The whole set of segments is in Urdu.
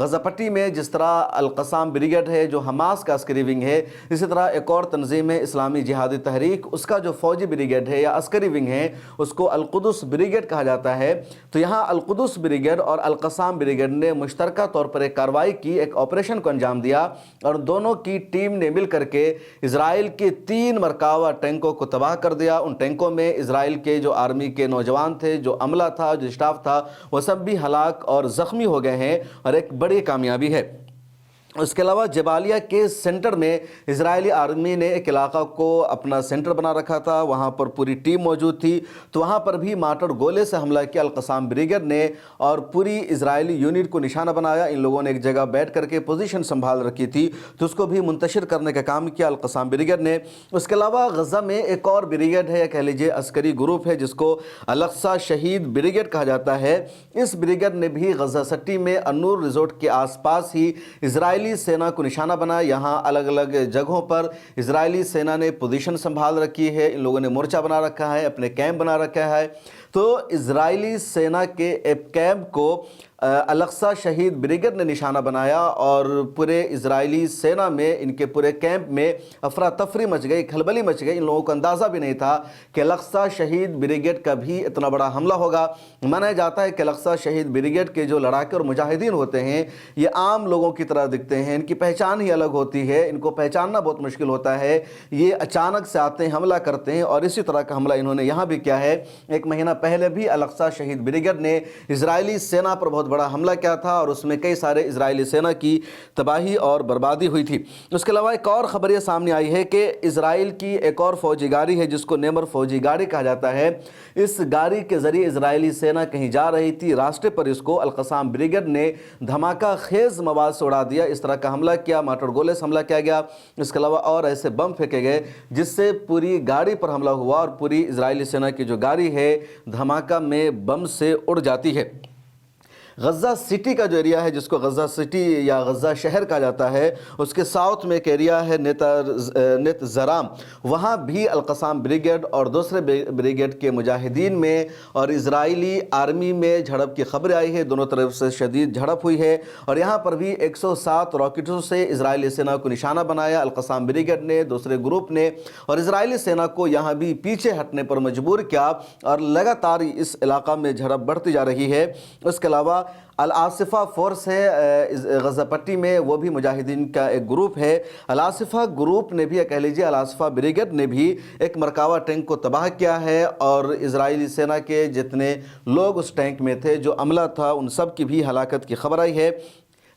غزہ پٹی میں جس طرح القسام بریگیڈ ہے جو حماس کا عسکری ونگ ہے، اسی طرح ایک اور تنظیم ہے اسلامی جہادی تحریک، اس کا جو فوجی بریگیڈ ہے یا عسکری ونگ ہے اس کو القدس بریگیڈ کہا جاتا ہے۔ تو یہاں القدس بریگیڈ اور القسام بریگیڈ نے مشترکہ طور پر ایک کارروائی کی، ایک آپریشن کو انجام دیا، اور دونوں کی ٹیم نے مل کر کے اسرائیل کے 3 مرکبہ ٹینکوں کو تباہ کر دیا۔ ان ٹینکوں میں اسرائیل کے جو آرمی کے نوجوان تھے، جو عملہ تھا، جو اسٹاف تھا، وہ سب بھی ہلاک اور زخمی ہو گئے ہیں، اور ایک بڑی کامیابی ہے۔ اس کے علاوہ جبالیہ کے سینٹر میں اسرائیلی آرمی نے ایک علاقہ کو اپنا سینٹر بنا رکھا تھا، وہاں پر پوری ٹیم موجود تھی، تو وہاں پر بھی مارٹر گولے سے حملہ کیا القسام بریگیڈ نے، اور پوری اسرائیلی یونٹ کو نشانہ بنایا۔ ان لوگوں نے ایک جگہ بیٹھ کر کے پوزیشن سنبھال رکھی تھی، تو اس کو بھی منتشر کرنے کا کام کیا القسام بریگیڈ نے۔ اس کے علاوہ غزہ میں ایک اور بریگیڈ ہے، یا کہہ لیجیے عسکری گروپ ہے، جس کو الاقصی شہید بریگیڈ کہا جاتا ہے۔ اس بریگیڈ نے بھی غزہ سٹی میں النور ریزورٹ کے آس پاس ہی اسرائیلی سینا کو نشانہ بنایا۔ یہاں الگ الگ جگہوں پر اسرائیلی سینا نے پوزیشن سنبھال رکھی ہے، ان لوگوں نے مورچہ بنا رکھا ہے، اپنے کیمپ بنا رکھا ہے۔ تو اسرائیلی سینا کے ایک کیمپ کو الاقصی شہید بریگیڈ نے نشانہ بنایا، اور پورے اسرائیلی سینا میں، ان کے پورے کیمپ میں افراتفری مچ گئی، کھلبلی مچ گئی۔ ان لوگوں کو اندازہ بھی نہیں تھا کہ الاقصی شہید بریگیڈ کا بھی اتنا بڑا حملہ ہوگا۔ مانا جاتا ہے کہ الاقصی شہید بریگیڈ کے جو لڑاکے اور مجاہدین ہوتے ہیں، یہ عام لوگوں کی طرح دکھتے ہیں، ان کی پہچان ہی الگ ہوتی ہے، ان کو پہچاننا بہت مشکل ہوتا ہے۔ یہ اچانک سے آتے ہیں، حملہ کرتے ہیں، اور اسی طرح کا حملہ انہوں نے یہاں بھی کیا ہے۔ 1 مہینہ پہلے بھی الاقصی شہید بریگیڈ نے اسرائیلی سینا پر بہت بڑا حملہ کیا تھا، اور اس میں کئی سارے اسرائیلی سینا کی تباہی اور بربادی ہوئی تھی۔ اس کے علاوہ ایک اور خبر یہ سامنے آئی ہے کہ اسرائیل کی ایک اور فوجی گاڑی ہے، جس کو نیمر فوجی گاڑی کہا جاتا ہے۔ اس گاڑی کے ذریعے اسرائیلی سینا کہیں جا رہی تھی، راستے پر اس کو القسام بریگیڈ نے دھماکہ خیز مواد سے اڑا دیا۔ اس طرح کا حملہ کیا، مارٹر گولے سے حملہ کیا گیا۔ اس کے علاوہ اور ایسے بم پھینکے گئے جس سے پوری گاڑی پر حملہ ہوا، اور پوری اسرائیلی سینا کی جو گاڑی ہے دھماکہ میں بم سے اڑ جاتی ہے۔ غزہ سٹی کا جو ایریا ہے، جس کو غزہ سٹی یا غزہ شہر کہا جاتا ہے، اس کے ساؤتھ میں ایک ایریا ہے نیت زرام، وہاں بھی القسام بریگیڈ اور دوسرے بریگیڈ کے مجاہدین میں اور اسرائیلی آرمی میں جھڑپ کی خبریں آئی ہے۔ دونوں طرف سے شدید جھڑپ ہوئی ہے، اور یہاں پر بھی 107 راکٹوں سے اسرائیلی سینا کو نشانہ بنایا القسام بریگیڈ نے، دوسرے گروپ نے، اور اسرائیلی سینا کو یہاں بھی پیچھے ہٹنے پر مجبور کیا، اور لگاتار اس علاقہ میں جھڑپ بڑھتی جا رہی ہے۔ اس کے علاوہ العاصفہ فورس ہے غزہ پٹی میں، وہ بھی مجاہدین کا ایک گروپ ہے۔ العاصفہ گروپ نے بھی، یا کہہ لیجیے العاصفہ بریگیڈ نے بھی ایک مرکبہ ٹینک کو تباہ کیا ہے، اور اسرائیلی سینا کے جتنے لوگ اس ٹینک میں تھے، جو عملہ تھا، ان سب کی بھی ہلاکت کی خبر آئی ہے۔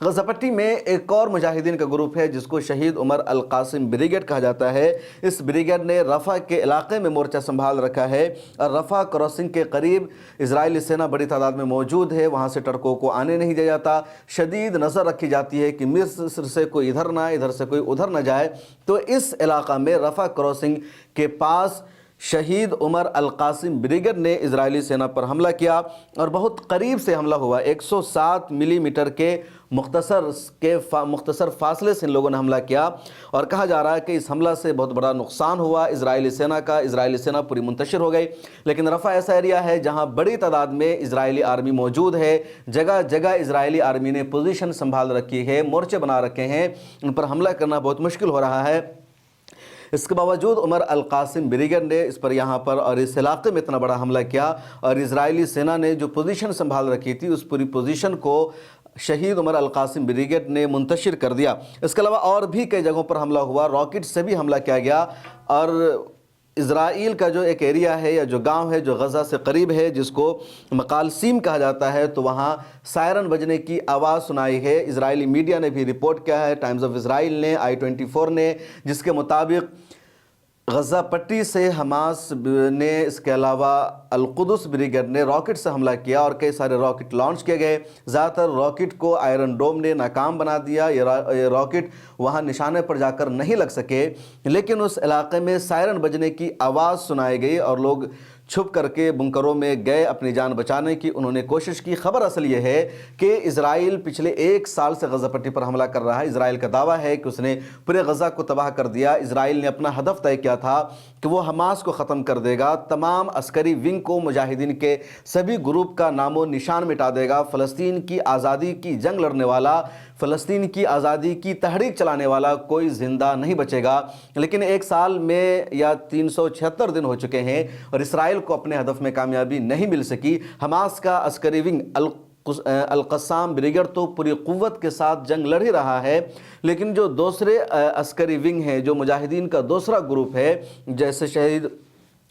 غزہ پٹی میں ایک اور مجاہدین کا گروپ ہے، جس کو شہید عمر القاسم بریگیڈ کہا جاتا ہے۔ اس بریگیڈ نے رفح کے علاقے میں مورچہ سنبھال رکھا ہے، اور رفح کراسنگ کے قریب اسرائیلی سینا بڑی تعداد میں موجود ہے، وہاں سے ٹرکوں کو آنے نہیں دیا جاتا، شدید نظر رکھی جاتی ہے کہ مصر سے کوئی ادھر نہ آئے، ادھر سے کوئی ادھر نہ جائے۔ تو اس علاقہ میں رفح کراسنگ کے پاس شہید عمر القاسم بریگیڈ نے اسرائیلی سینا پر حملہ کیا، اور بہت قریب سے حملہ ہوا۔ 107 ملی میٹر کے مختصر فاصلے سے ان لوگوں نے حملہ کیا، اور کہا جا رہا ہے کہ اس حملہ سے بہت بڑا نقصان ہوا اسرائیلی سینا کا۔ اسرائیلی سینا پوری منتشر ہو گئی، لیکن رفح ایسا ایریا ہے جہاں بڑی تعداد میں اسرائیلی آرمی موجود ہے، جگہ جگہ اسرائیلی آرمی نے پوزیشن سنبھال رکھی ہے، مورچے بنا رکھے ہیں، ان پر حملہ کرنا بہت مشکل ہو رہا ہے۔ اس کے باوجود عمر القاسم بریگیڈ نے اس پر یہاں پر اور اس علاقے میں اتنا بڑا حملہ کیا، اور اسرائیلی سینا نے جو پوزیشن سنبھال رکھی تھی، اس پوری پوزیشن کو شہید عمر القاسم بریگیڈ نے منتشر کر دیا۔ اس کے علاوہ اور بھی کئی جگہوں پر حملہ ہوا، راکٹ سے بھی حملہ کیا گیا، اور اسرائیل کا جو ایک ایریا ہے یا جو گاؤں ہے جو غزہ سے قریب ہے، جس کو مقالسیم کہا جاتا ہے، تو وہاں سائرن بجنے کی آواز سنائی ہے۔ اسرائیلی میڈیا نے بھی رپورٹ کیا ہے، ٹائمز آف اسرائیل نے، i24 نے، جس کے مطابق غزہ پٹی سے حماس نے، اس کے علاوہ القدس بریگیڈ نے راکٹ سے حملہ کیا، اور کئی سارے راکٹ لانچ کیے گئے۔ زیادہ تر راکٹ کو آئرن ڈوم نے ناکام بنا دیا، یہ راکٹ وہاں نشانے پر جا کر نہیں لگ سکے، لیکن اس علاقے میں سائرن بجنے کی آواز سنائی گئی، اور لوگ چھپ کر کے بنکروں میں گئے اپنی جان بچانے کی انہوں نے کوشش کی۔ خبر اصل یہ ہے کہ اسرائیل پچھلے 1 سال سے غزہ پٹی پر حملہ کر رہا ہے۔ اسرائیل کا دعویٰ ہے کہ اس نے پورے غزہ کو تباہ کر دیا۔ اسرائیل نے اپنا ہدف طے کیا تھا کہ وہ حماس کو ختم کر دے گا، تمام عسکری ونگ کو، مجاہدین کے سبھی گروپ کا نام و نشان مٹا دے گا، فلسطین کی آزادی کی جنگ لڑنے والا، فلسطین کی آزادی کی تحریک چلانے والا کوئی زندہ نہیں بچے گا۔ لیکن 1 سال میں یا 376 دن ہو چکے ہیں اور اسرائیل کو اپنے ہدف میں کامیابی نہیں مل سکی۔ حماس کا عسکری ونگ القسام بریگیڈ تو پوری قوت کے ساتھ جنگ لڑ ہی رہا ہے، لیکن جو دوسرے عسکری ونگ ہیں، جو مجاہدین کا دوسرا گروپ ہے، جیسے شہید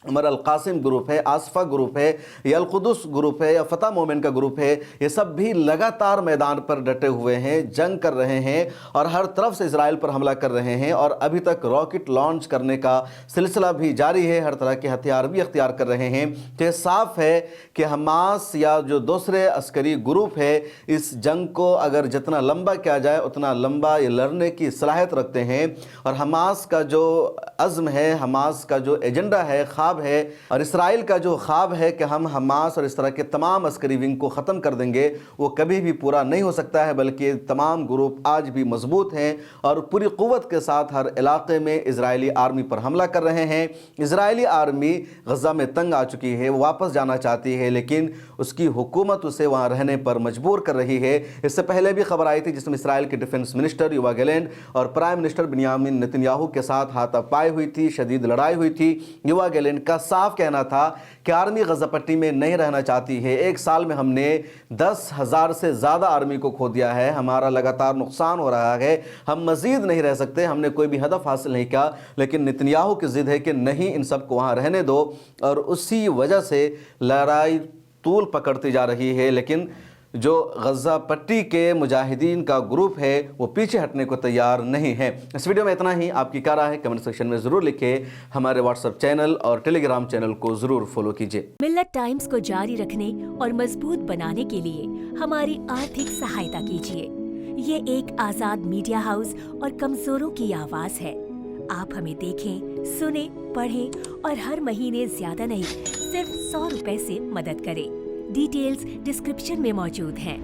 عمر القاسم گروپ ہے، آصفہ گروپ ہے، یا القدس گروپ ہے، یا فتح مومن کا گروپ ہے، یہ سب بھی لگاتار میدان پر ڈٹے ہوئے ہیں، جنگ کر رہے ہیں اور ہر طرف سے اسرائیل پر حملہ کر رہے ہیں، اور ابھی تک راکٹ لانچ کرنے کا سلسلہ بھی جاری ہے، ہر طرح کے ہتھیار بھی اختیار کر رہے ہیں۔ تو یہ صاف ہے کہ حماس یا جو دوسرے عسکری گروپ ہے، اس جنگ کو اگر جتنا لمبا کیا جائے اتنا لمبا یہ لڑنے کی صلاحیت رکھتے ہیں، اور حماس کا جو عزم ہے، حماس کا جو ایجنڈا ہے، خواب ہے، اور اسرائیل کا جو خواب ہے کہ ہم حماس اور اس طرح کے تمام عسکری ونگ کو ختم کر دیں گے، وہ کبھی بھی پورا نہیں ہو سکتا ہے، بلکہ تمام گروپ آج بھی مضبوط ہیں اور پوری قوت کے ساتھ ہر علاقے میں اسرائیلی آرمی پر حملہ کر رہے ہیں۔ اسرائیلی آرمی غزہ میں تنگ آ چکی ہے، وہ واپس جانا چاہتی ہے، لیکن اس کی حکومت اسے وہاں رہنے پر مجبور کر رہی ہے۔ اس سے پہلے بھی خبر آئی تھی جس میں اسرائیل کے ڈیفنس منسٹر یووا گیلینڈ اور prime minister Binyamin Nitin Yahoo کے ساتھ ہاتھا پائی ہوئی تھی، شدید لڑائی ہوئی تھی۔ یووا گیلینڈ کا صاف کہنا تھا کہ آرمی غزہ پٹی میں نہیں رہنا چاہتی ہے۔ 1 سال میں ہم نے 10,000 سے زیادہ آرمی کو کھو دیا ہے، ہمارا لگاتار نقصان ہو رہا ہے، ہم مزید نہیں رہ سکتے، ہم نے کوئی بھی ہدف حاصل نہیں کیا۔ لیکن نتن یاہو کی ضد ہے کہ نہیں، ان سب کو وہاں رہنے دو، اور اسی وجہ سے لڑائی طول پکڑتی جا رہی ہے۔ لیکن جو غزہ پٹی کے مجاہدین کا گروپ ہے وہ پیچھے ہٹنے کو تیار نہیں ہے۔ اس ویڈیو میں اتنا ہی۔ آپ کی کیا رائے ہے کمنٹ سیکشن میں ضرور لکھیں۔ ہمارے واٹس ایپ چینل اور ٹیلی گرام چینل کو ضرور فالو کیجیے۔ ملت ٹائمز کو جاری رکھنے اور مضبوط بنانے کے لیے ہماری آرتھک سہایتا کیجیے۔ یہ ایک آزاد میڈیا ہاؤس اور کمزوروں کی آواز ہے۔ آپ ہمیں دیکھیں، سنیں، پڑھیں اور ہر مہینے زیادہ نہیں، صرف 100 روپے سے مدد کریں۔ ڈیٹیلز ڈسکرپشن میں موجود ہیں۔